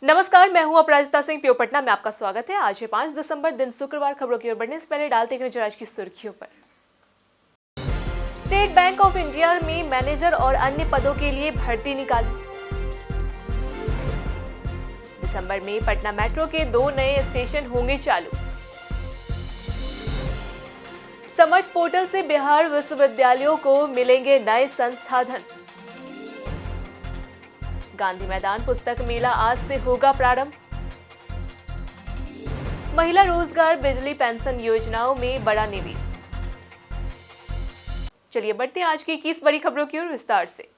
नमस्कार, मैं हूं अपराजिता सिंह। प्यो पटना में आपका स्वागत है। आज है 5 दिसंबर, दिन शुक्रवार। खबरों की ओर बढ़ने से पहले डालते हैं नजर आज की सुर्खियों पर। स्टेट बैंक ऑफ इंडिया में मैनेजर और अन्य पदों के लिए भर्ती निकाली। दिसंबर में पटना मेट्रो के 2 नए स्टेशन होंगे चालू। समर्थ पोर्टल से बिहार विश्वविद्यालयों को मिलेंगे नए संसाधन। गांधी मैदान पुस्तक मेला आज से होगा प्रारंभ। महिला रोजगार, बिजली, पेंशन योजनाओं में बड़ा निवेश। चलिए बढ़ते हैं आज की 21 बड़ी खबरों की ओर विस्तार से।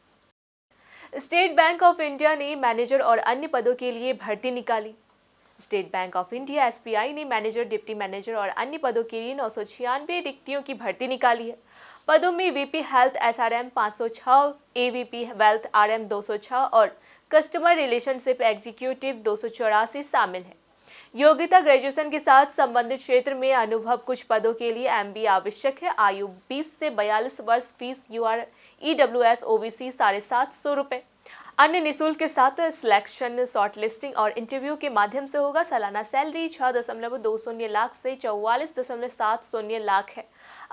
स्टेट बैंक ऑफ इंडिया ने मैनेजर और अन्य पदों के लिए भर्ती निकाली। State bank of India SBI ने मैनेजर, डिप्टी मैनेजर और अन्य पदों के लिए 996 रिक्तियों की भर्ती निकाली है। पदों में VP health SRM 506, AVP wealth RM 206 और कस्टमर रिलेशनशिप एग्जीक्यूटिव 284 शामिल हैं। योग्यता ग्रेजुएशन के साथ संबंधित क्षेत्र में अनुभव। कुछ पदों के लिए एमबीए आवश्यक है। आयु 20 से 42 वर्ष। फीस यूआर ईडब्ल्यूएस ओबीसी 750 रुपए। अन्य निःशुल्क के साथ सिलेक्शन, शॉर्टलिस्टिंग और इंटरव्यू के माध्यम से होगा। सालाना सैलरी 6.20 लाख से 44.70 लाख है।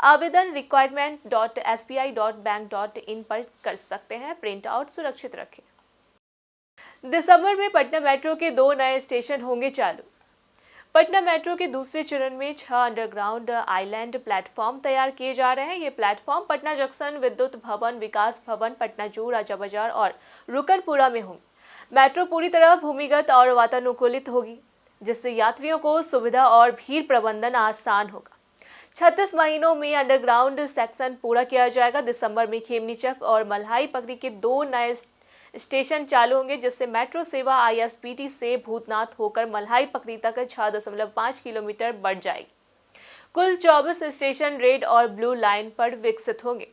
आवेदन requirement.sbi.bank.in पर कर सकते हैं। प्रिंट आउट सुरक्षित रखें। दिसंबर में पटना मेट्रो के 2 नए स्टेशन होंगे चालू। पटना मेट्रो के दूसरे चरण में 6 अंडरग्राउंड आइलैंड प्लेटफॉर्म तैयार किए जा रहे हैं। ये प्लेटफॉर्म पटना जंक्शन, विद्युत भवन, विकास भवन, पटना जू, राजा बाजार और रुकनपुरा में होंगे। मेट्रो पूरी तरह भूमिगत और वातानुकूलित होगी, जिससे यात्रियों को सुविधा और भीड़ प्रबंधन आसान होगा। 36 महीनों में अंडरग्राउंड सेक्शन पूरा किया जाएगा। दिसंबर में खेमनीचक और मल्हाई पकड़ी के 2 नए स्टेशन चालू होंगे, जिससे मेट्रो सेवा आईएसबीटी से भूतनाथ होकर मल्हाई पकड़ी तक 6.5 किलोमीटर बढ़ जाएगी। कुल 24 स्टेशन रेड और ब्लू लाइन पर विकसित होंगे।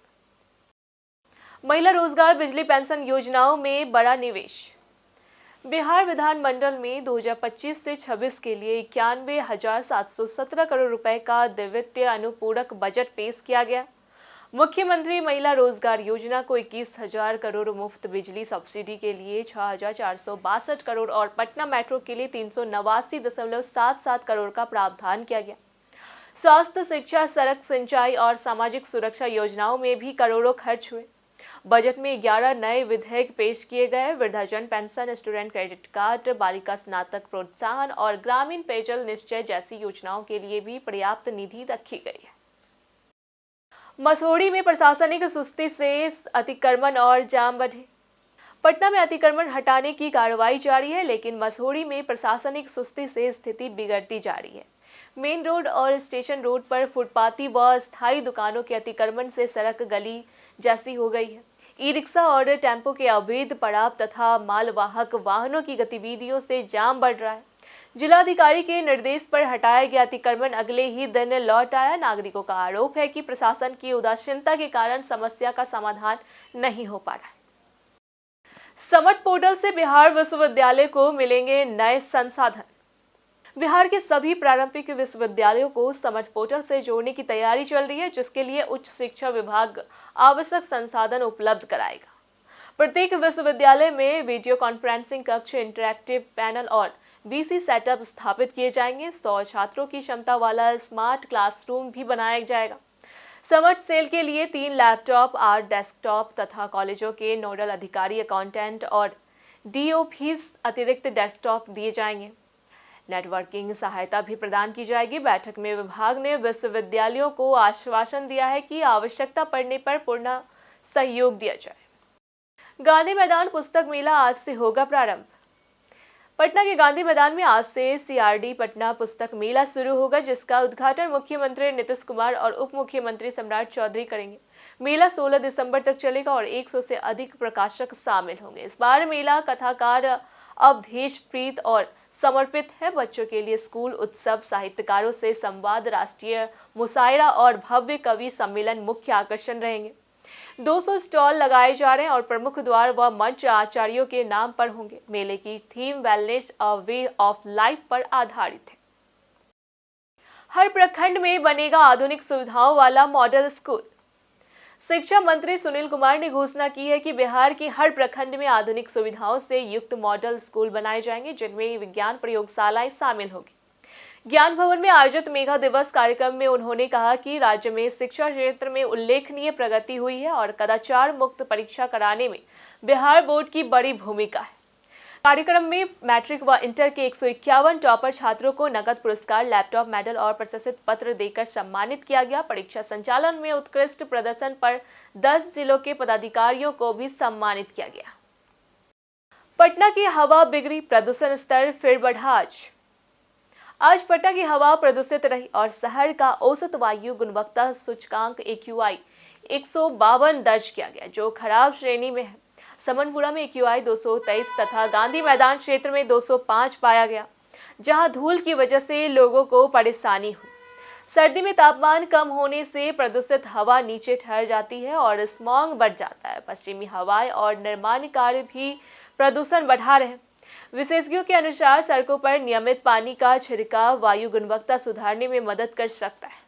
महिला रोजगार, बिजली, पेंशन योजनाओं में बड़ा निवेश। बिहार विधानमंडल में 2025 से 26 के लिए 91,717 करोड़ रुपए का द्वितीय अनुपूरक बजट पेश किया गया। मुख्यमंत्री महिला रोजगार योजना को 21,000 करोड़, मुफ्त बिजली सब्सिडी के लिए 6,462 करोड़ और पटना मेट्रो के लिए 389.77 करोड़ का प्रावधान किया गया। स्वास्थ्य, शिक्षा, सड़क, सिंचाई और सामाजिक सुरक्षा योजनाओं में भी करोड़ों खर्च हुए। बजट में 11 नए विधेयक पेश किए गए। वृद्धाजन पेंशन, स्टूडेंट क्रेडिट कार्ड, बालिका स्नातक प्रोत्साहन और ग्रामीण पेयजल निश्चय जैसी योजनाओं के लिए भी पर्याप्त निधि रखी गई है। मसौढ़ी में प्रशासनिक सुस्ती से अतिक्रमण और जाम बढ़े। पटना में अतिक्रमण हटाने की कार्रवाई जारी है, लेकिन मसौढ़ी में प्रशासनिक सुस्ती से स्थिति बिगड़ती जा रही है। मेन रोड और स्टेशन रोड पर फुटपाथी व स्थायी दुकानों के अतिक्रमण से सड़क गली जैसी हो गई है। ई रिक्शा और टेम्पो के अवैध पड़ाव तथा मालवाहक वाहनों की गतिविधियों से जाम बढ़ रहा है। जिलाधिकारी के निर्देश पर हटाया गया अतिक्रमण अगले ही दिन लौट आया। नागरिकों का आरोप है कि प्रशासन की उदासीनता के कारण समस्या का समाधान नहीं हो पा रहा है। समर्थ पोर्टल से बिहार विश्वविद्यालय को मिलेंगे नए संसाधन। बिहार के सभी प्रारंभिक विश्वविद्यालयों को समर्थ पोर्टल से जोड़ने की तैयारी चल रही है, जिसके लिए उच्च शिक्षा विभाग आवश्यक संसाधन उपलब्ध कराएगा। प्रत्येक विश्वविद्यालय में वीडियो कॉन्फ्रेंसिंग कक्ष, इंटरैक्टिव पैनल और वीसी सेटअप स्थापित किए जाएंगे। 100 छात्रों की क्षमता वाला स्मार्ट क्लासरूम भी बनाया जाएगा। समर्थ सेल के लिए 3 लैपटॉप, 8 डेस्कटॉप तथा कॉलेजों के नोडल अधिकारी, अकाउंटेंट और डीओ भी अतिरिक्त डेस्कटॉप दिए जाएंगे। नेटवर्किंग सहायता भी प्रदान की जाएगी। बैठक में विभाग ने विश्वविद्यालयों को आश्वासन दिया है कि आवश्यकता पड़ने पर पूर्ण सहयोग दिया जाए। गांधी मैदान पुस्तक मेला आज से होगा प्रारंभ। पटना के गांधी मैदान में आज से सीआरडी पटना पुस्तक मेला शुरू होगा, जिसका उद्घाटन मुख्यमंत्री नीतीश कुमार और उप मुख्यमंत्री सम्राट चौधरी करेंगे। मेला 16 दिसंबर तक चलेगा और 100 से अधिक प्रकाशक शामिल होंगे। इस बार मेला कथाकार अवधेश प्रीत और समर्पित है। बच्चों के लिए स्कूल उत्सव, साहित्यकारों से संवाद, राष्ट्रीय मुशायरा और भव्य कवि सम्मेलन मुख्य आकर्षण रहेंगे। 200 स्टॉल लगाए जा रहे हैं और प्रमुख द्वार व मंच आचार्यों के नाम पर होंगे। मेले की theme wellness a way of life पर आधारित है। हर प्रखंड में बनेगा आधुनिक सुविधाओं वाला मॉडल स्कूल। शिक्षा मंत्री सुनील कुमार ने घोषणा की है कि बिहार के हर प्रखंड में आधुनिक सुविधाओं से युक्त मॉडल स्कूल बनाए जाएंगे, जिनमें विज्ञान प्रयोगशालाएं शामिल होगी। ज्ञान भवन में आयोजित मेघा दिवस कार्यक्रम में उन्होंने कहा कि राज्य में शिक्षा क्षेत्र में उल्लेखनीय प्रगति हुई है और कदाचार मुक्त परीक्षा कराने में बिहार बोर्ड की बड़ी भूमिका है। कार्यक्रम में मैट्रिक व इंटर के 151 टॉपर छात्रों को नकद पुरस्कार, लैपटॉप, मेडल और प्रशस्ति पत्र देकर सम्मानित किया गया। परीक्षा संचालन में उत्कृष्ट प्रदर्शन पर 10 जिलों के पदाधिकारियों को भी सम्मानित किया गया। पटना की हवा बिगड़ी, प्रदूषण स्तर फिर बढ़ा। आज पटना की हवा प्रदूषित रही और शहर का औसत वायु गुणवत्ता सूचकांक AQI 152 दर्ज किया गया, जो खराब श्रेणी में है। समनपुरा में AQI 223 तथा गांधी मैदान क्षेत्र में 205 पाया गया, जहां धूल की वजह से लोगों को परेशानी हुई। सर्दी में तापमान कम होने से प्रदूषित हवा नीचे ठहर जाती है और स्मॉग बढ़ जाता है। पश्चिमी हवाएं और निर्माण कार्य भी प्रदूषण बढ़ा रहे हैं। विशेषज्ञों के अनुसार सड़कों पर नियमित पानी का छिड़काव वायु गुणवत्ता सुधारने में मदद कर सकता है।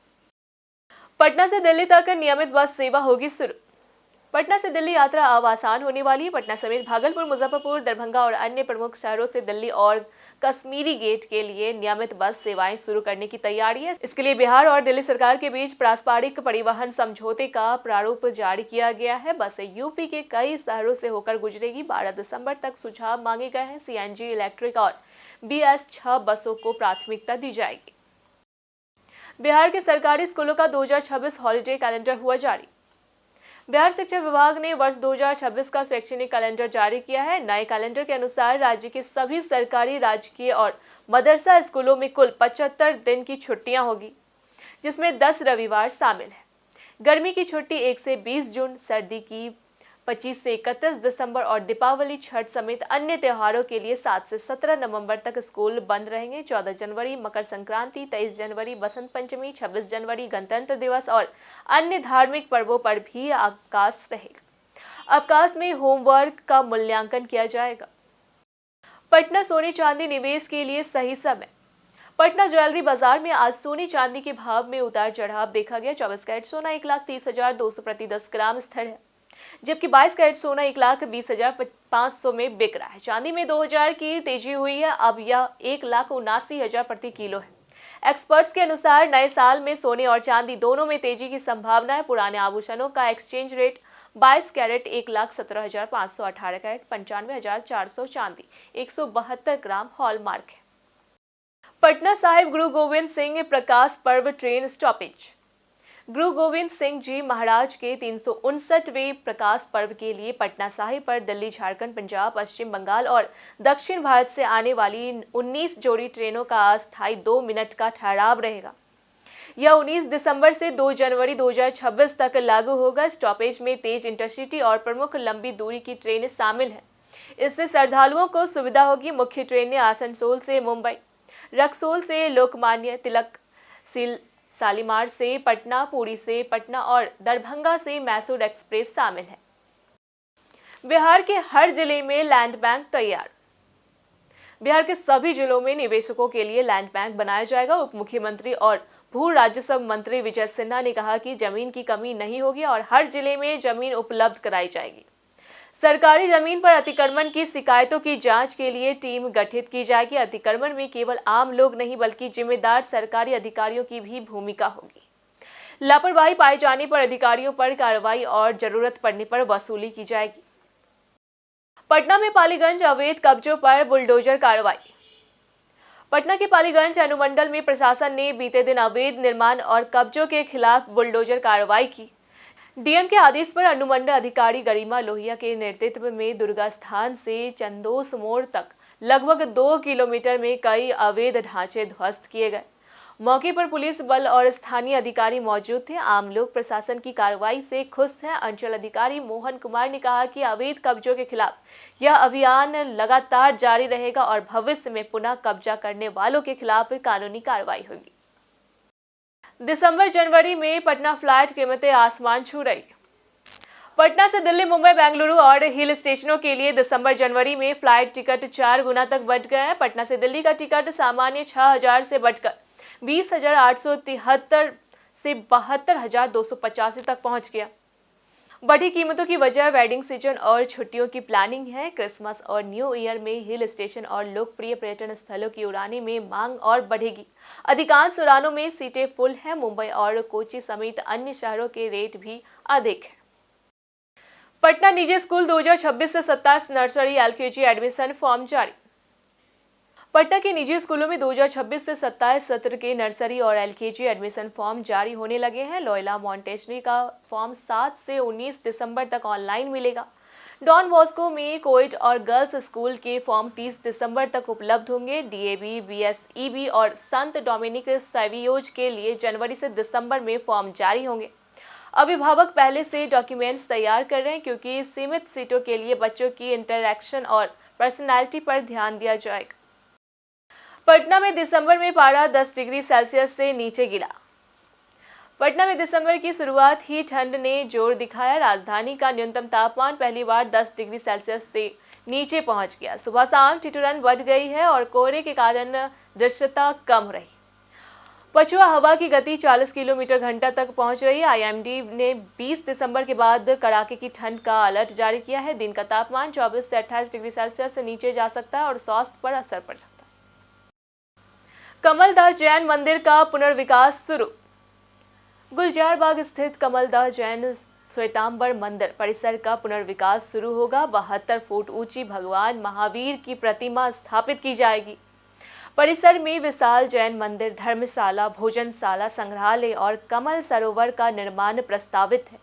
पटना से दिल्ली तक नियमित बस सेवा होगी शुरू। पटना से दिल्ली यात्रा अब आसान होने वाली है। पटना समेत भागलपुर, मुजफ्फरपुर, दरभंगा और अन्य प्रमुख शहरों से दिल्ली और कश्मीरी गेट के लिए नियमित बस सेवाएं शुरू करने की तैयारी है। इसके लिए बिहार और दिल्ली सरकार के बीच पारस्परिक परिवहन समझौते का प्रारूप जारी किया गया है। बसें यूपी के कई शहरों से होकर गुजरेगी। 12 दिसंबर तक सुझाव मांगे गए हैं। CNG, इलेक्ट्रिक और BS6 बसों को प्राथमिकता दी जाएगी। बिहार के सरकारी स्कूलों का 2026 हॉलीडे कैलेंडर हुआ जारी। बिहार शिक्षा विभाग ने वर्ष 2026 का शैक्षणिक कैलेंडर जारी किया है। नए कैलेंडर के अनुसार राज्य के सभी सरकारी, राजकीय और मदरसा स्कूलों में कुल 75 दिन की छुट्टियां होगी, जिसमें 10 रविवार शामिल है। गर्मी की छुट्टी 1 से 20 जून, सर्दी की 25 से 31 दिसंबर और दीपावली, छठ समेत अन्य त्योहारों के लिए 7 से 17 नवंबर तक स्कूल बंद रहेंगे। 14 जनवरी मकर संक्रांति, 23 जनवरी बसंत पंचमी, 26 जनवरी गणतंत्र दिवस और अन्य धार्मिक पर्वों पर भी अवकाश रहेगा। अवकाश में होमवर्क का मूल्यांकन किया जाएगा। पटना सोने चांदी निवेश के लिए सही समय। पटना ज्वेलरी बाजार में आज सोने चांदी के भाव में उतार चढ़ाव देखा गया। 24 कैरेट सोना 1,30,200 प्रति 10 ग्राम स्थिर है, जबकि 22 कैरेट सोना 1,20,500 में बिक रहा है। चांदी में 2,000 की तेजी हुई है, अब यह 1,79,000 प्रति किलो है। एक्सपर्ट्स के अनुसार नए साल में सोने और चांदी दोनों में तेजी की संभावना है। पुराने आभूषणों का एक्सचेंज रेट 22 कैरेट 1,17,500, 18 कैरेट 95,400, चांदी 172 ग्राम हॉलमार्क है। पटना साहिब गुरु गोविंद सिंह प्रकाश पर्व ट्रेन स्टॉपेज। गुरु गोविंद सिंह जी महाराज के 359वें प्रकाश पर्व के लिए पटना साहिब पर दिल्ली, झारखंड, पंजाब, पश्चिम बंगाल और दक्षिण भारत से आने वाली 19 जोड़ी ट्रेनों का अस्थायी 2 मिनट का ठहराव रहेगा। यह 19 दिसंबर से 2 जनवरी 2026 तक लागू होगा। स्टॉपेज में तेज इंटरसिटी और प्रमुख लंबी दूरी की ट्रेनें शामिल हैं। इससे श्रद्धालुओं को सुविधा होगी। मुख्य ट्रेनें आसनसोल से मुंबई, रक्सौल से लोकमान्य तिलक, शालीमार से पटना, पुरी से पटना और दरभंगा से मैसूर एक्सप्रेस शामिल है। बिहार के हर जिले में लैंड बैंक तैयार। बिहार के सभी जिलों में निवेशकों के लिए लैंड बैंक बनाया जाएगा। उप मुख्यमंत्री और भू राजस्व मंत्री विजय सिन्हा ने कहा कि जमीन की कमी नहीं होगी और हर जिले में जमीन उपलब्ध कराई जाएगी। सरकारी जमीन पर अतिक्रमण की शिकायतों की जांच के लिए टीम गठित की जाएगी। अतिक्रमण में केवल आम लोग नहीं बल्कि जिम्मेदार सरकारी अधिकारियों की भी भूमिका होगी। लापरवाही पाए जाने पर अधिकारियों पर कार्रवाई और जरूरत पड़ने पर वसूली की जाएगी। पटना में पालीगंज अवैध कब्जों पर बुलडोजर कार्रवाई। पटना के पालीगंज अनुमंडल में प्रशासन ने बीते दिन अवैध निर्माण और कब्जों के खिलाफ बुलडोजर कार्रवाई की। डीएम के आदेश पर अनुमंडल अधिकारी गरिमा लोहिया के नेतृत्व में दुर्गा स्थान से चंदोस मोड़ तक लगभग 2 किलोमीटर में कई अवैध ढांचे ध्वस्त किए गए। मौके पर पुलिस बल और स्थानीय अधिकारी मौजूद थे। आम लोग प्रशासन की कार्रवाई से खुश हैं। अंचल अधिकारी मोहन कुमार ने कहा कि अवैध कब्जों के खिलाफ यह अभियान लगातार जारी रहेगा और भविष्य में पुनः कब्जा करने वालों के खिलाफ कानूनी कार्रवाई होगी। दिसंबर जनवरी में पटना फ्लाइट कीमतें आसमान छू रही। पटना से दिल्ली, मुंबई, बेंगलुरु और हिल स्टेशनों के लिए दिसंबर जनवरी में फ्लाइट टिकट 4 गुना तक बढ़ गए हैं। पटना से दिल्ली का टिकट सामान्य 6,000 से बढ़कर 20,873 से 72,285 तक पहुंच गया। बढ़ी कीमतों की वजह वेडिंग सीजन और छुट्टियों की प्लानिंग है। क्रिसमस और न्यू ईयर में हिल स्टेशन और लोकप्रिय पर्यटन स्थलों की उड़ानें में मांग और बढ़ेगी। अधिकांश उड़ानों में सीटें फुल हैं। मुंबई और कोची समेत अन्य शहरों के रेट भी अधिक है। पटना निजी स्कूल 2026 से 27 नर्सरी एलकेजी एडमिशन फॉर्म जारी। पटना के निजी स्कूलों में 2026 से 27 सत्र के नर्सरी और एलकेजी एडमिशन फॉर्म जारी होने लगे हैं। लोयला मॉन्टेसरी का फॉर्म 7 से 19 दिसंबर तक ऑनलाइन मिलेगा। डॉन बॉस्को में कोएड और गर्ल्स स्कूल के फॉर्म 30 दिसंबर तक उपलब्ध होंगे। डीएवी, बीएसईबी और संत डोमिनिक सेवियोज के लिए जनवरी से दिसंबर में फॉर्म जारी होंगे। अभिभावक पहले से डॉक्यूमेंट्स तैयार कर रहे हैं क्योंकि सीमित सीटों के लिए बच्चों की इंटरैक्शन और पर्सनैलिटी पर ध्यान दिया जाएगा। पटना में दिसंबर में पारा 10 डिग्री सेल्सियस से नीचे गिरा। पटना में दिसंबर की शुरुआत ही ठंड ने जोर दिखाया। राजधानी का न्यूनतम तापमान पहली बार 10 डिग्री सेल्सियस से नीचे पहुंच गया। सुबह शाम ठिठुरन बढ़ गई है और कोहरे के कारण दृश्यता कम रही। पछुआ हवा की गति 40 किलोमीटर घंटा तक पहुंच रही है। आईएमडी ने 20 दिसंबर के बाद कड़ाके की ठंड का अलर्ट जारी किया है। दिन का तापमान 24 से 28 डिग्री सेल्सियस से नीचे जा सकता है और स्वास्थ्य पर असर पड़ सकता है। कमलदास जैन मंदिर का पुनर्विकास शुरू। गुलजार बाग स्थित कमलदास जैन श्वेतांबर मंदिर परिसर का पुनर्विकास शुरू होगा। 72 फुट ऊंची भगवान महावीर की प्रतिमा स्थापित की जाएगी। परिसर में विशाल जैन मंदिर, धर्मशाला, भोजनशाला, संग्रहालय और कमल सरोवर का निर्माण प्रस्तावित है।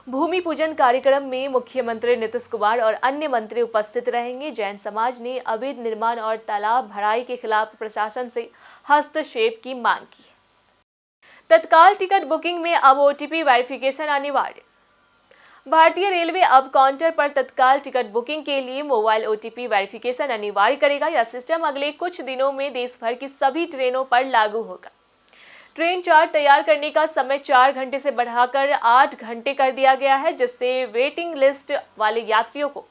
भूमि पूजन कार्यक्रम में मुख्यमंत्री नीतीश कुमार और अन्य मंत्री उपस्थित रहेंगे। जैन समाज ने अवैध निर्माण और तालाब भराई के खिलाफ प्रशासन से हस्तक्षेप की मांग की है। तत्काल टिकट बुकिंग में अब ओटीपी वेरिफिकेशन अनिवार्य। भारतीय रेलवे अब काउंटर पर तत्काल टिकट बुकिंग के लिए मोबाइल ओटीपी वेरिफिकेशन अनिवार्य करेगा। यह सिस्टम अगले कुछ दिनों में देश भर की सभी ट्रेनों पर लागू होगा। ट्रेन चार्ट तैयार करने का समय 4 घंटे से बढ़ाकर 8 घंटे कर दिया गया है, जिससे वेटिंग लिस्ट वाले यात्रियों को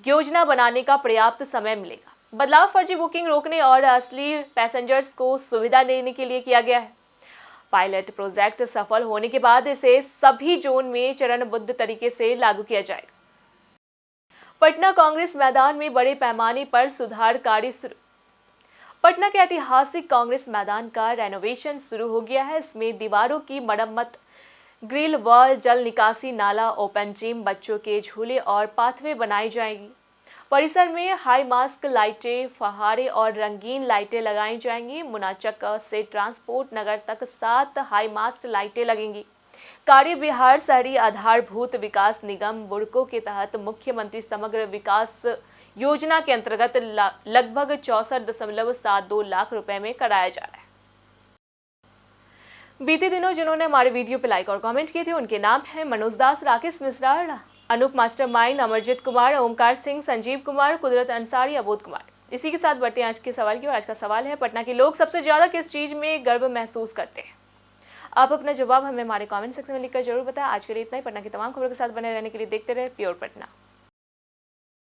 योजना बनाने का पर्याप्त समय मिलेगा। बदलाव फर्जी बुकिंग रोकने और असली पैसेंजर्स को सुविधा देने के लिए किया गया है। पायलट प्रोजेक्ट सफल होने के बाद इसे सभी जोन में चरणबद्ध तरीके से लागू किया जाएगा। पटना कांग्रेस मैदान में बड़े पैमाने पर सुधार कार्य शुरू। पटना के ऐतिहासिक कांग्रेस मैदान का रेनोवेशन शुरू हो गया है। इसमें दीवारों की मरम्मत, ग्रिल वॉल, जल निकासी नाला, ओपन जिम, बच्चों के झूले और पाथवे बनाई जाएगी। परिसर में हाई मास्क लाइटें, फहारे और रंगीन लाइटें लगाई जाएंगी। मुनाचक से ट्रांसपोर्ट नगर तक 7 हाई मास्क लाइटें लगेंगी। कार्य बिहार शहरी आधारभूत विकास निगम बुडको के तहत मुख्यमंत्री समग्र विकास योजना के अंतर्गत लगभग 64.72 लाख रुपए में कराया जा रहा है। बीते दिनों जिन्होंने हमारे वीडियो पे लाइक और कमेंट किए थे उनके नाम हैं मनोज दास, राकेश मिश्रा, अनूप मास्टरमाइंड, अमरजीत कुमार, ओमकार सिंह, संजीव कुमार, कुदरत अंसारी, अबोध कुमार। इसी के साथ बढ़ते हैं आज के सवाल की ओर। आज का सवाल है, पटना के लोग सबसे ज्यादा किस चीज में गर्व महसूस करते हैं? आप अपना जवाब हमें हमारे कमेंट सेक्शन में लिखकर जरूर बताएं। आज के लिए इतना ही। पटना की तमाम खबरों के साथ बने रहने के लिए देखते रहे प्योर पटना।